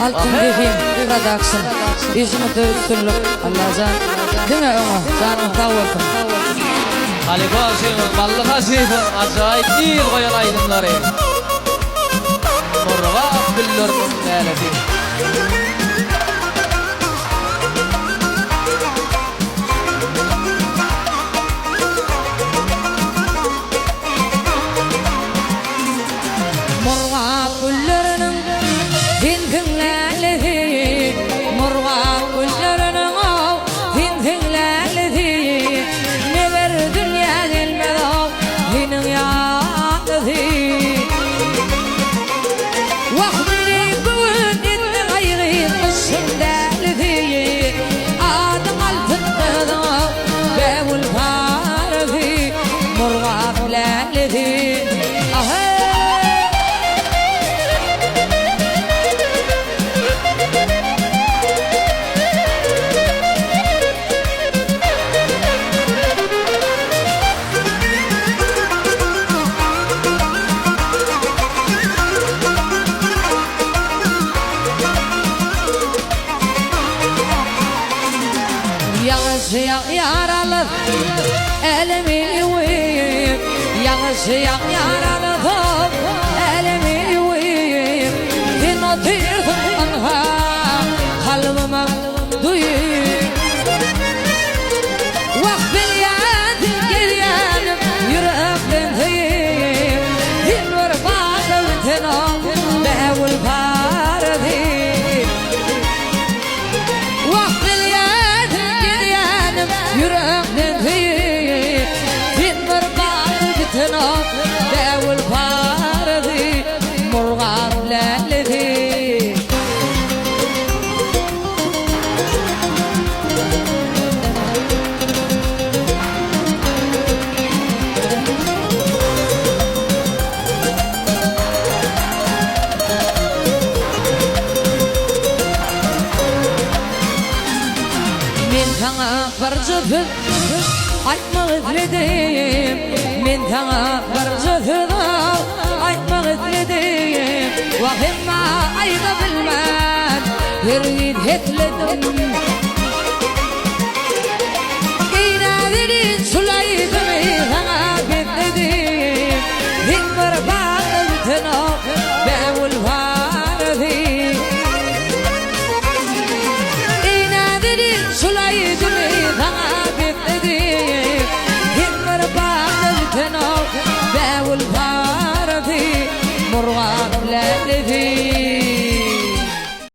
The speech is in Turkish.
Altın Defim Production İzmit Öztürlük Allah'can Dine ona canım sağ olsun. Ali Qasim'in ballı Qasim'in acayip değil koyan aydınları Murva güllörünün ləleti Murva güllörünün din ləleti Murva güllörünün din ləleti Ne ver dünya gelmez o dinin yaleti Vaxtını bugün etme gayrı kışın ləleti Adım altında bevul farifi Murva ləleti Yağış yaralı elimi yuvayım Yağış yaralı elimi yuvayım Din otursun anha kalbime duyayım Vakt bilyadım gelyanım yürekten duyayım Din var bakıl tenam bevul pardi Yürekten tüyü Bin bir bağlı bitena Devul pardi Murgan ləleti Men sana bir cüfür aytmak izledim Men sana bir cüfür aytmak izledim Vahimma ayda bilmem bir etledim İnadini